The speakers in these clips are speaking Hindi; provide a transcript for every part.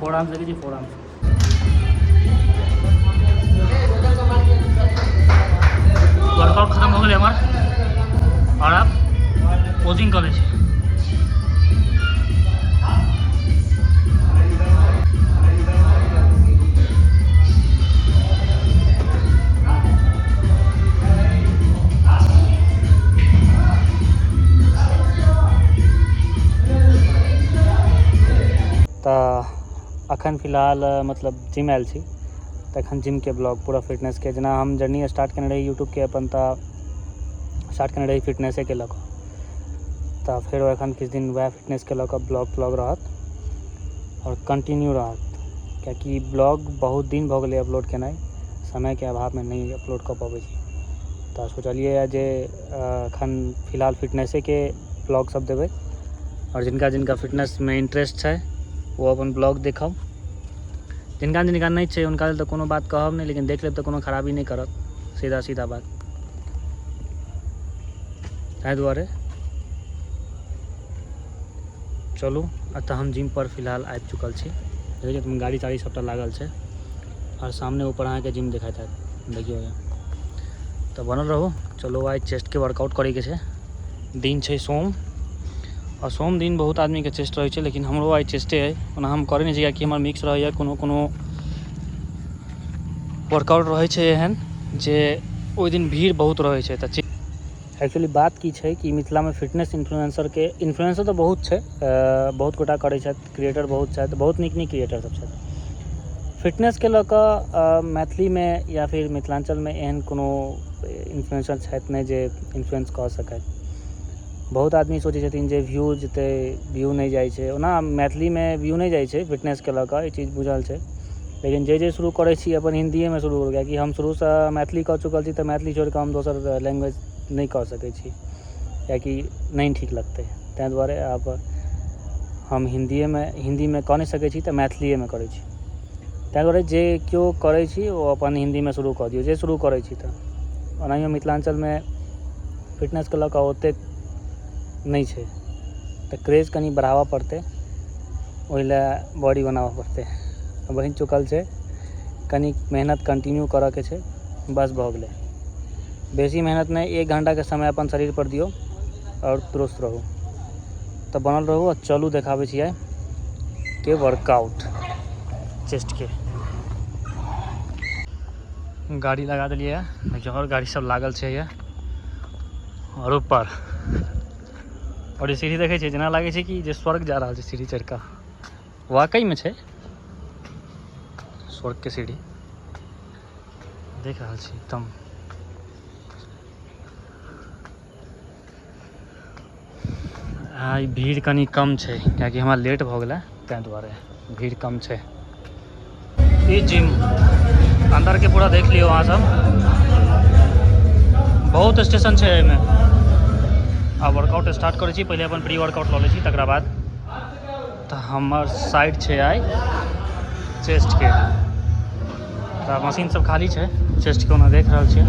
फोर आर्म्स देखिए, फोर आर्म्स। वर्कआउट खत्म हो गए हमार और आप पोजिंग कॉलेज। तो अखन फिलहाल मतलब जिम आयल छी, तो अखन जिम के ब्लॉग पूरा फिटनेस के, जना हम जर्नी स्टार्ट करने रही यूट्यूब के अपन, तो स्टार्ट करने रही फिटनेसे के लक, तो फिर अखन किछु दिन वह फिटनेस के लक ब्लॉग रहत और कंटिन्यू रहत, क्योंकि ब्लॉग बहुत दिन भ गए अपलोड केनाइ, समय के अभाव में नहीं अपलोड कर पाबै छी। तो सोचलिए जे अखन फिलहाल फिटनेसे के ब्लॉग सब देबै, और जिनका जिनका फिटनेस में इंटरेस्ट है वो अपन ब्लॉग देखब, जिनका जिनका नहीं है उनका तो कोनो बात कहब नहीं, लेकिन देख लेब तो कोनो खराबी नहीं करत, सीधा सीधा बात। ताहि दुआरे चलू, अतः हम जिम पर फिलहाल आबि चुकल छी। देखिए तुम गाड़ी ताड़ी सबटा लागल है, और सामने ऊपर अहाँ के जिम देखाइत है, देखियो। तो बनल रहू। चलो आज चेस्ट के वर्कआउट करे के दिन है सोम, और सोम दिन बहुत आदमी के चेस्ट रहे, लेकिन हमरो आज चेस्टे है। ओना हम करे नहीं कि हमार मिक्स रहे, कोनो कोनो वर्कआउट रहे एहन जे ओहि दिन भीड़ बहुत रहे। तो एक्चुअली बात की है कि मिथिला में फिटनेस इन्फ्लुएंसर तो बहुत है, बहुत गोटा करे, क्रिएटर बहुत है, बहुत नीक नीक क्रिएटर सब है। फिटनेस के लऽ कऽ मैथिली में या फिर मिथिलांचल में एहन कोनो इन्फ्लुएंसर छथि नहीं जे इन्फ्लुएंस कऽ सकैत। बहुत आदमी सोचे छथिन जे व्यू जते व्यू नहीं जाइ छै, ओना मैथिली में व्यू नहीं जाइ छै फिटनेस के लऽ कऽ, ई चीज बुझल छै। लेकिन जे शुरू करे छी अपन हिंदीए में शुरू, कियाकि हम शुरू से मैथिली कऽ चुकल छी, तो मैथिली छोड़ कऽ हम दोसर लैंग्वेज नहीं कऽ सकै छी, कियाकि नहीं ठीक लगते। ताहि दुआरे अब हम हिंदी में कऽ नहीं सकै छी, तो मैथिलीए में करै छी। ताहि दुआरे जे केओ करै छी वो अपन हिंदी में शुरू कऽ दियौ, जे शुरू करै छी। तो ओनाहियो मिथिलांचल में फिटनेस के लऽ कऽ ओतेक नहीं है, तो क्रेज कनी बढ़ावा पड़ते, ओहि लए बॉडी बनाबऽ पड़ते। बहिन चुकल है, कनी मेहनत कंटिन्यू करऽ के छै, बस भऽ गेलै। बेसी मेहनत नहीं, 1 घंटा के समय अपन शरीर पर दियो और दुरुस्त रहू। तो बनल रहू और चलू देखाबै छी आइ के वर्कआउट चेस्ट के। गाड़ी लगा दिलिए है, देखियो और गाड़ी सब लागल है ये, और ऊपर और ये सीढ़ी देखे जना लगे कि जे स्वर्ग जा रहा है सीढ़ी चढ़ का, वाकई में है स्वर्ग के सीढ़ी देख रहा छी एकदम। भीड़ कनी कम है, क्या हमारा लेट भ गया, तैं दुआरे भीड़ कम है। ये जिम अंदर के पूरा देख लियो अहाँ सब, बहुत स्टेशन है एहिमे। अब वर्कआउट स्टार्ट करे छी, पहले अपन प्री वर्कआउट लऽ लै छी, तकरा बाद तो हमर साइड है आइ चेस्ट के। तो मशीन सब खाली है, चेस्ट के ओना देख रहल छियै,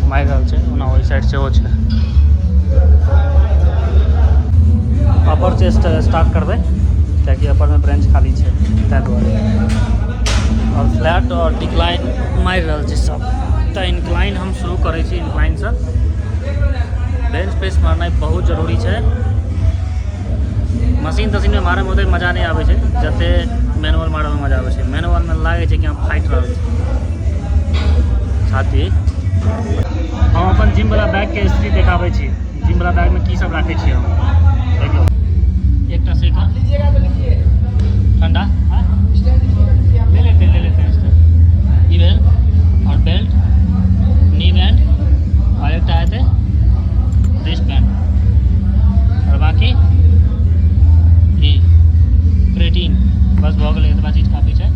मारि रहल छै, ओना ओहि साइड सेहो छै। अपर चेस्ट स्टार्ट करबै, कियाकि अपर में ब्रेंच खाली है, ताहि दुआरे। और फ्लैट और डिक्लाइन मारि रहल छै सब। तो इंक्लाइन हम शुरू करे छी, इंक्लाइन से बेंच प्रेस मारना बहुत जरूरी है। मशीन तशीन में मारे में ओते मजा नहीं आवे छै, जते मैनुअल मारे में मजा आवे छै। मैनुअल में लागे छै कि हम फाइट रहल छी छाती। हम अपन जिम वाला बैग के स्थिति देखाबै छी, जिम वाला बैग में की सब राखे छी हम, देखियो। एकटा सेका ठंडा ले लेते हैं ई बेल्ट और बेल्ट, नी बैंड, और एक है रिस्ट बैंड, और बाकी ये क्रेटीन, बस भऽ गेलै। एतबा चीज काफी है।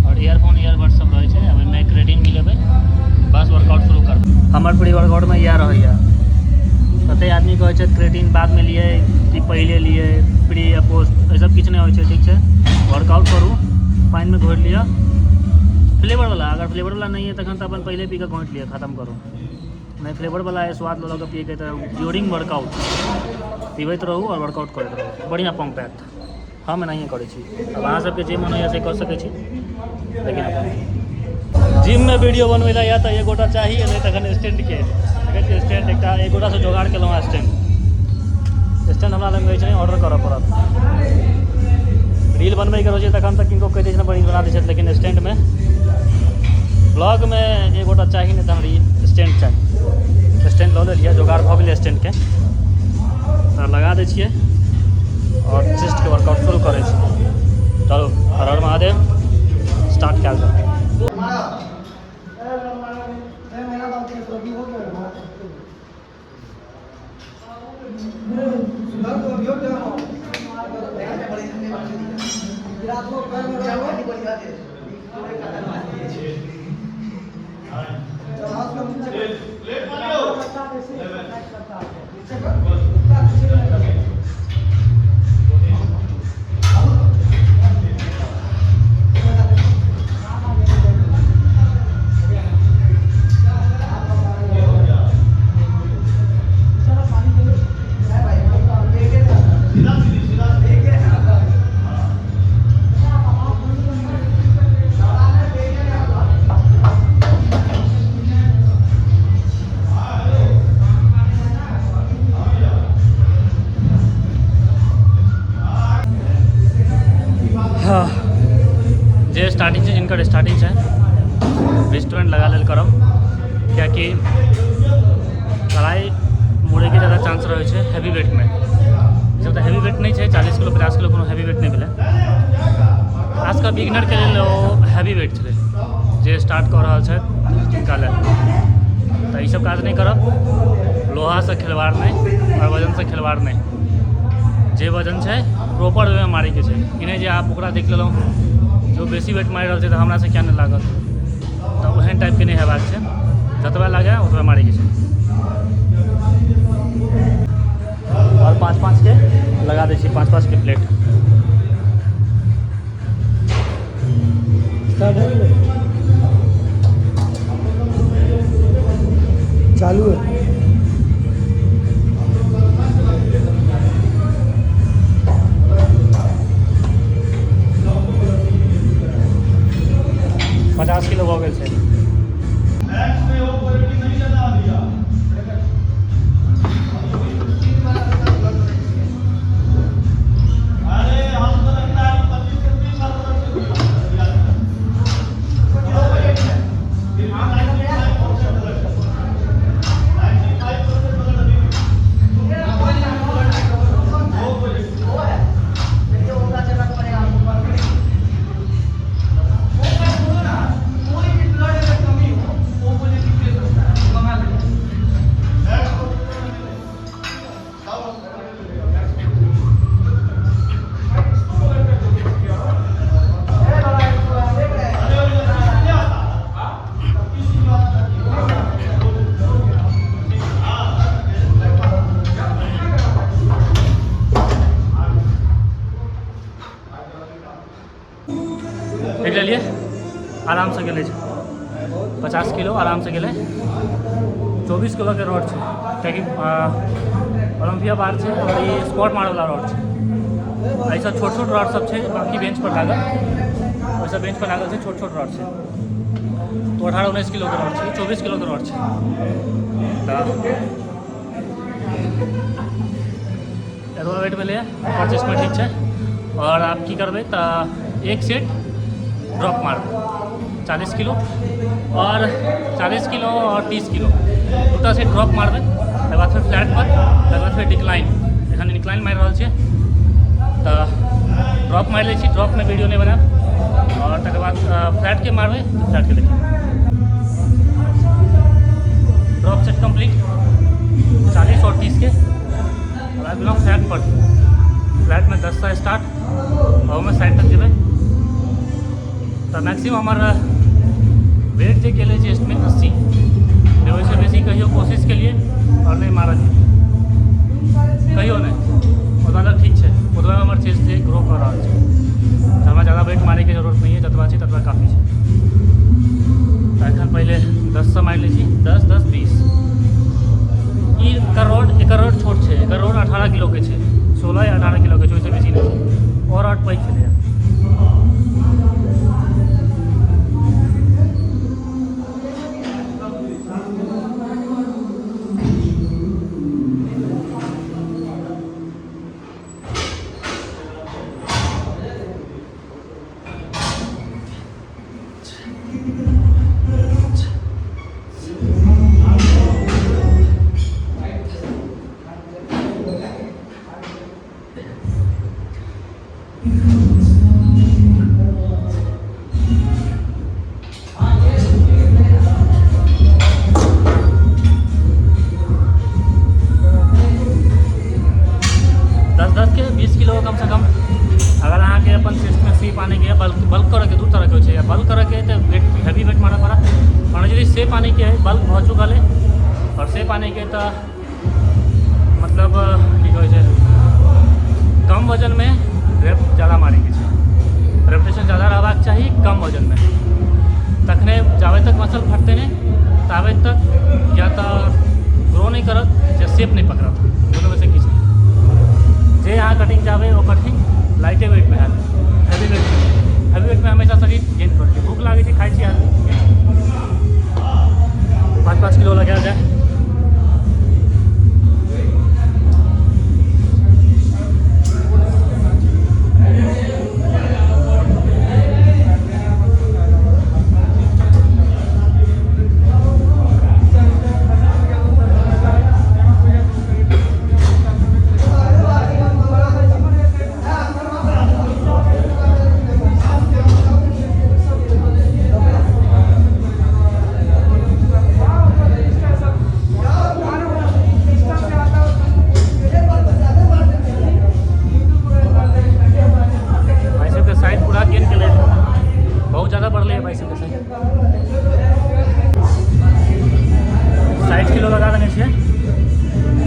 और ईयरफोन ईयरबड सब रहे छै, अब मैं क्रेटीन भी लेबै, बस वर्कआउट शुरू करबै। हमर प्री वर्कआउट में यह रहैया। कते आदमी कहै छै क्रेटीन बाद में लिए कि पहले लिए, प्री या पोस्ट, सब किछु नहीं होइ छै, ठीक है। वर्कआउट करू, पानी में घोट लिया फ्लेवर वाला, अगर फ्लेवर वाला नहीं है तखन तो अपन पहले पी के घोट लिया, खत्म करो। नहीं फ्लेवर वाला है, स्वाद लगा पिए के ड्यूरिंग वर्कआउट पीबैत रहू और वर्कआउट करते रहू, बढ़िया पंप हैत। हम नहीं करै छी, अब अहाँ सबके जे मन होइए से कऽ सकै छी, लेकिन जिम में वीडियो बनबै लए या तऽ एक गोटा चाही, नहीं तखन स्टैंड के देखै छियै। स्टैंड एक गोटा से जोगाड़ केलहुँ हँ। स्टैंड हमरा लग छै, ऑर्डर करऽ पड़त। रील बनबै के रहै छै तखन तक किनको कहि दै छै बड़ी बना दै छै, लेकिन स्टैंड में ब्लॉग में एक गोटा चाही, नहीं तो हमरा स्टैंड चाही। स्टैंड लऽ लेलिए, जोगाड़ भऽ गेलै स्टैंड के, तऽ लगा दै छियै और चेस्ट के वर्कआउट शुरू करै छी। चलो हर हर महादेव, स्टार्ट कयल जाए। जे स्टार्टिंग से जिनकर स्टार्टिंग से रेस्टोरेंट लगा लेल करब, कियाकि कढ़ाई मुड़े के ज़्यादा चांस रहे छै हेवी वेट में। जब तक हेवी वेट नहीं है, 40 किलो 50 किलो कोनो हेवी वेट नहीं मिले, खासकर बिगनर के लिए वो हेवी वेट छे। जे स्टार्ट कर रहा है तिनका लेल तो सब काज नहीं करब। लोहा से खिलवाड़ नहीं और वजन से खिलवाड़ नहीं। जे वजन है प्रॉपर वे में मारे के छै, ई नहीं जे आप ओकरा देख लेलहुँ जो बेसी वेट मारि रहल छै तऽ हमरा से क्या नहीं लागत, तो ओहन टाइप के नहीं हेबाक छै। जतबा लागे ओतबा मारे के छै। और 5-5 के लगा दै छी, 5-5 के प्लेट। चालू है। पचास किलो भऽ गेल छै। देख लेलिए आराम से गेले 50 किलो आराम से गेले। 24 किलो के रॉड है, कियाकि ओलम्पिया बार है और ये स्क्वाट मारे वाला रॉड है। ऐसा छोट छोट रॉड सब है, बाकी बेंच पर लागल, वैसा बेंच पर लागल है छोट छोट रॉड है। तो 18-19 किलो के रॉड है, 24 किलो के रॉड है। एतबा वेट मिले परचेस में ठीक है। और आप की करबे तो एक सेट ड्रॉप मार 40 किलो और 40 किलो और 30 किलो दूटा सेट ड्रॉप मारबे। तकर बाद फिर फ्लैट पर, तकर बाद फिर डिक्लाइन। एखन डिक्लाइन मारि रहल छियै तो ड्रॉप मारि लै छी, ड्रॉप में वीडियो नहीं बनाएब। और तकर बाद फ्लैट के मारबे तो फ्लैट के देखिए। ड्रॉप सेट कंप्लीट 40 और 30 के। और आबि गेलहुँ फ्लैट पर। फ्लैट में 10 से स्टार्ट और में साइड तक जेबै तो मैक्सिमम हमारा वेट जे केले चेस्ट में 80। वैसे बेसी कहियो कोशिश के लिए और नहीं मारा कहियो नहीं, उतना तक ठीक है। उतना हमारे चेस्ट से ग्रो कर रहा है, हमें ज़्यादा वेट मारे की जरूरत नहीं है। जतबा है ततबा काफ़ी है। तो एखन पहले 10 से मारि लै छी, 10, 10, 20 एक रोड छोट है, एक रोड 18 किलो के 16 या 18 किलो के वैसे बेसी नहीं और 8 पैक चले। कम से कम अगर अहाँ के अपन चेस्ट में सेप आने के बल्क करे के दू तरह के या बल्क करे के तो वेट हैवी वेट मारा पड़ा और यदि सेप आने के है बल्क भऽ चुकल है और सेप आने के तो मतलब की कहै छै कम वजन में रेप ज़्यादा मारे के छै, रेपुटेशन ज़्यादा रहबाक चाहिए कम वजन में, तखने जाबे तक मसल फटते नहीं ताबे तक या तो ग्रो नहीं करत या सेप नहीं पकड़त, दोनों में से किछु जे यहाँ कटिंग चाहे वो कटिंग लाइटे वेट में है, हैवी वेट में हमेशा शरीर गेन कर भूख लगे खाई छी आदमी 5-5 किलो लगा जाए।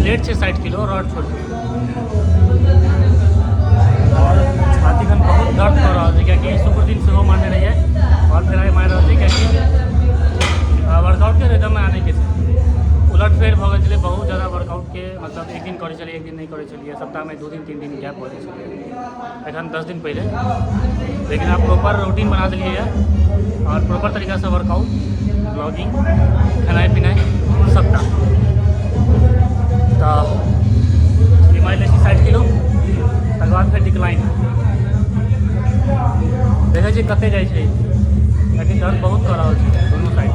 प्लेट है 60 किलो रॉड छोड़ और छाती खन बहुत दर्द कर रहा है कि शुक्र दिन से मारने रही है और फिर आगे मार रहा है कि वर्कआउट के रिदम में आने के उलट फेर भऽ गेल छलै बहुत ज़्यादा वर्कआउट के मतलब एक दिन करे चलिए एक दिन नहीं करे चलिए सप्ताह में 2 दिन 3 दिन गैप हो जाए छलै एखन 10 दिन पहले, लेकिन आप प्रॉपर रूटीन बना दिलिए है और प्रॉपर तरीका से वर्कआउट ब्लॉगिंग खाना पीना सबटा तो ये माइल 60 किलो तक बाद फिर डिक्लाइन देखै छी कते जाइ छै लेकिन दर्द बहुत कर रहल छै दोनों साइड।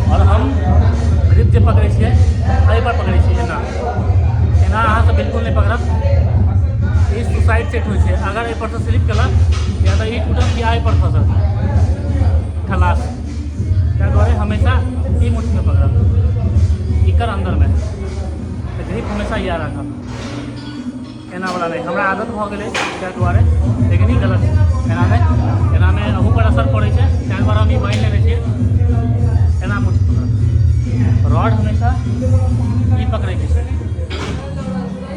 और हम ग्रिप जे पकड़े छियै एहि पर पकड़े छियै एना अहाँ से बिल्कुल नहीं पकड़त इस साइड सेट होइ छै अगर एहि पर से स्लिप केलक या तो ई टूटल कि एहि पर फंसत खलास ताहि दुआरे हमेशा ई मुट्ठी में पकड़ब इकर अंदर में तो ग्रिप हमेशा याद रखब एना वाला नहीं हमरा आदत भऽ गेलै ताहि दुआरे लेकिन ई गलत छै एना में अहू पर असर पड़े छै ताहि दुआरे हम ई बांधि लेने छियै एना मुट्ठी पकड़ब रॉड हमेशा ई पकड़े के छै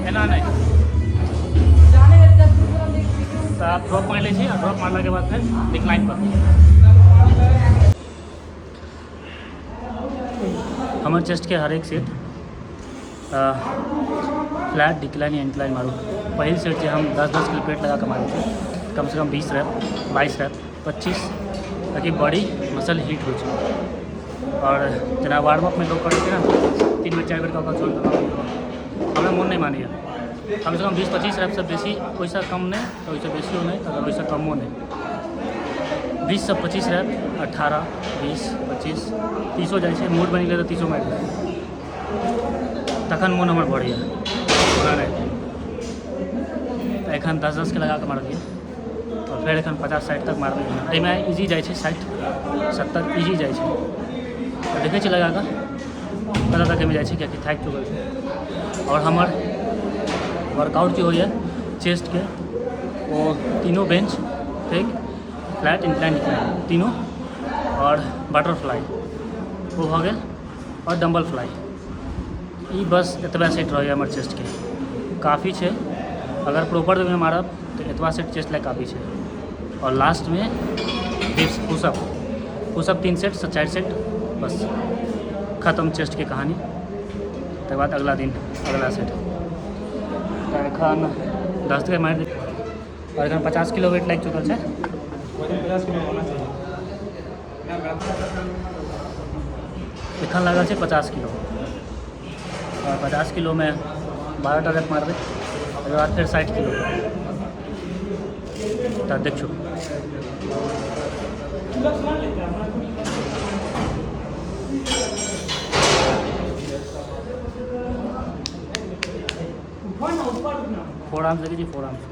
एना नहीं तो आप ड्रॉप मार लीजिए और ड्रॉप मारने के बाद फिर डिक्लाइन पर हमारे चेस्ट के हर एक सेट फ्लैट डिक्लाइन या इंक्लाइन मारू पहली सेट जो हम 10-10 किलो प्लेट लगा कर मारे थे कम से कम 20 रैप 22 रैप 25 ताकि बॉडी मसल हीट हो जाए और जना वार्म अप में लोग करे थे ना 3 बेर 4 बेर का छोड़ देना हमें मन नहीं मानिए कम से कम 20-25 रैप से बेसी वैसा कम नहीं, वैसे बेसियो नहीं, अगर वैसा कमो नहीं। 20 से 25 रैप, 18, 20, 25, 30 जाइ छै। मूड बनि गेलै तऽ 30 मारि दै, तखन मोन हमर बढ़ैए। ओना नहि तऽ एखन 10-10 के लगा कऽ मारलियै, और फिर एखन 50-60 तक मारबै। एहिमे इजी जाइ छै, 60-70 इजी जाइ छै। देखै छियै लगा कऽ पता तक एहिमे जाइ छै, किएकि थाकि चुकल छै। और हमर वर्कआउट जो होइए चेस्टके, वो तीनों बेंच, ठीक, फ्लैट, इंक्लाइन, तीनों, और बटरफ्लाई वो भऽ गेल, और डम्बल फ्लाई। ई बस एतबा सेट रहैए हमर चेस्टके, काफ़ी छै। अगर प्रॉपर वे में मारब तो एतबा सेट चेस्ट लाइक काफ़ी है। और लास्ट में डिप्स, पुशअप 3 सेट से 4 सेट, बस खत्म चेस्ट के कहानी। तकर बाद अगला दिन अगला सेट। एखन 10 तक मारि दी, और एखन 50 किलो वेट लागि चुकल है। 50 किलो होना चाहिए। एखन लागल है 50 किलो, और 50 किलो में 12 टा रैप मारबै। ओकर बाद फिर 60 किलो तऽ देखियौ। फोर आर्म्स देखिए जी, 4 आर्म्स।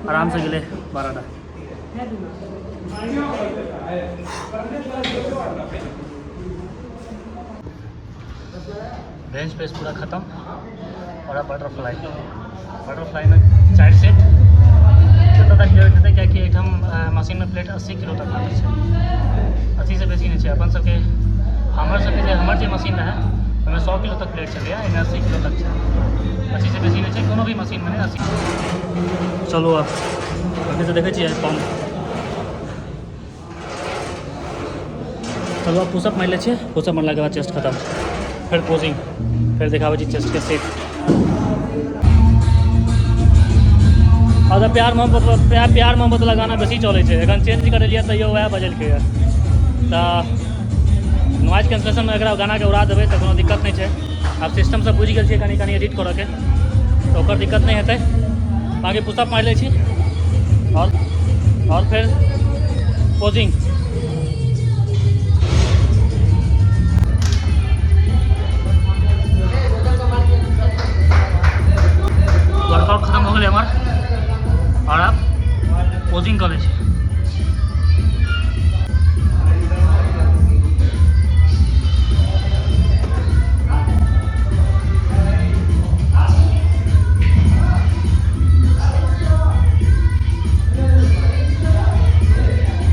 आराम से गिले 12 टा। बेंच प्रेस पूरा खत्म, और अब बटरफ्लाई में 4 सेट जतऽ तक लेट हेतै, किएकि एहिठाम मशीन में प्लेट 80 किलो तक आबै छै। 80 से बेसी नहीं है। अपन सबके हमर जे मशीन रहे ओहिमे 100 किलो तक प्लेट चलैए, एहिमे 80 किलो तक है। 80 से बेसी नहीं है कोनो भी मशीन में, 80। चलो अब अभी से देखै छियै पंप। चलो अब पुशअप मारि लै छियै। पुशअप मारलाके बाद चेस्ट खत्म, फिर पोजिंग, फिर देखाबै छी चेस्ट के सेट। और प्यार मोहब्बत वाला गाना बेसी चलै छै। एखन चेंज करेलियै तैयो वएह बजेलकै है, तऽ नॉइज कैंसलेशन में एकरा गाना के उड़ा देबै तऽ कोनो दिक्कत नहीं है। अब सिस्टम सब बुझि गेल छियै कनी एडिट करऽ के, तो ओकर दिक्कत नहीं हेतै। बाकी पुशअप मारि लै छी, और फिर पोजिंग। वर्कआउट खत्म हो गए हमार, और अब पोजिंग कर लै छी।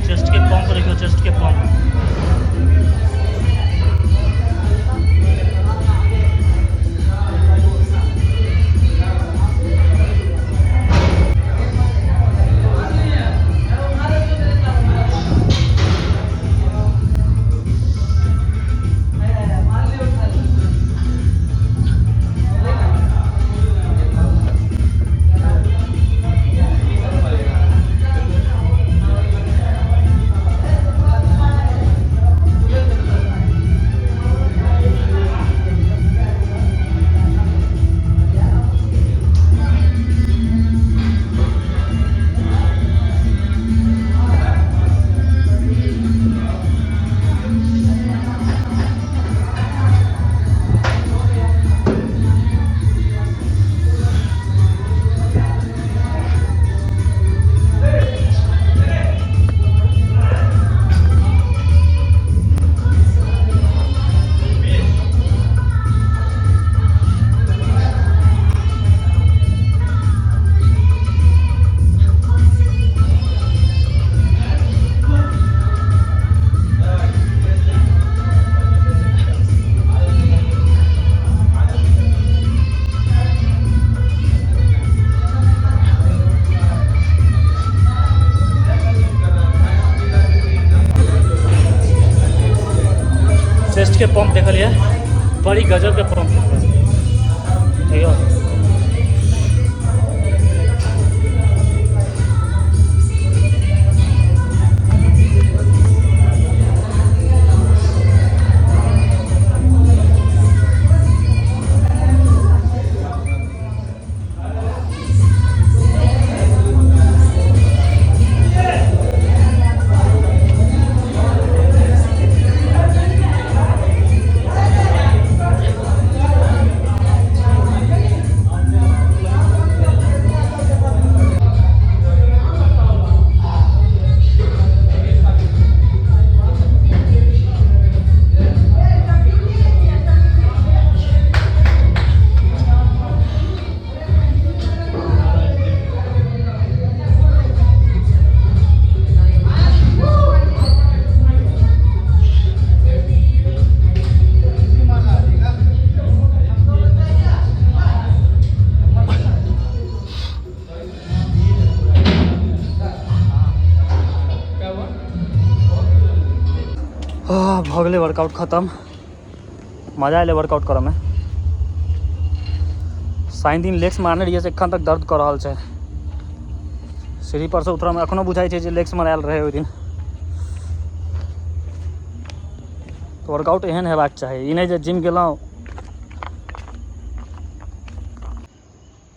चेस्ट के पंप बीच के पंप देखलिए, बड़ी गजब के पंप ठीक है। भ गेलै वर्कआउट खत्म। मजा अयलै वर्कआउट करऽमे। साइन दिन लेग्स मारने रहिए से एखन तक दर्द कऽ रहल छै। सीढ़ी पर से उतरऽमे एखनो बुझाइ छै जे लेग्स मरायल रहै ओहि दिन। तो वर्कआउट एहन हेबाक चाही, ई नहि जे जिम गेलहुँ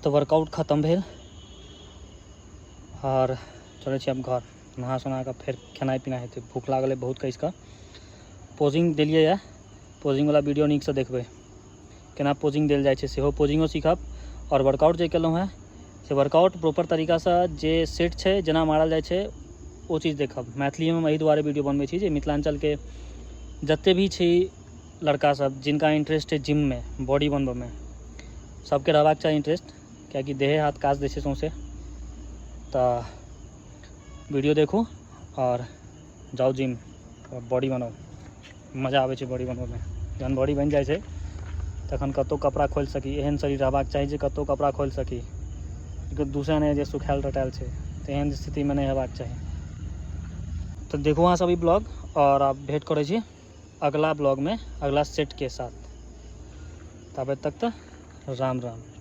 तो वर्कआउट खत्म भेल और चलै छी अब घर। नहा सोना कऽ फेर खेनाइ पिनाइ हेतै, भूख लागल है बहुत कसिकऽ। पोजिंग देलियै यऽ, पोजिंगवला वीडियो नीकसँ देखबै, केना पोजिंग देल जाइ छै सेहो पोजिंगो सीखब। और वर्कआउट जे केलहुँ हैं से वर्कआउट प्रॉपर तरीकासँ जे सेट छै जेना मारल जाइ छै ओ चीज देखब। मैथिलीमे हम एहि दुआरे वीडियो बनबै छी जे मिथिलाञ्चलके जते भी छी लड़का सब जिनका इंटरेस्ट है जिम में, बॉडी बनबऽ में, सबके रहबाक चाही इंटरेस्ट, कियाकि देहे हाथ काज दै छै सौंसे। तऽ वीडियो देखू और जाउ जिम, बॉडी बनाउ। मजा आबै छै बॉडी बनबऽमे। जहन बॉडी बनि जाइ छै तखन कतौ कपड़ा खोलि सकी, एहन शरीर रहबाक चाही जे कतौ कपड़ा खोलि सकी। दूसरा नहि जे सुखायल टटायल छै, तेहन स्थितिमे नहि हेबाक चाही। तो देखू अहाँ सब ई ब्लॉग और आब भेंट करै छी अगला ब्लॉग में अगला सेट के साथ। तब तक तो राम राम।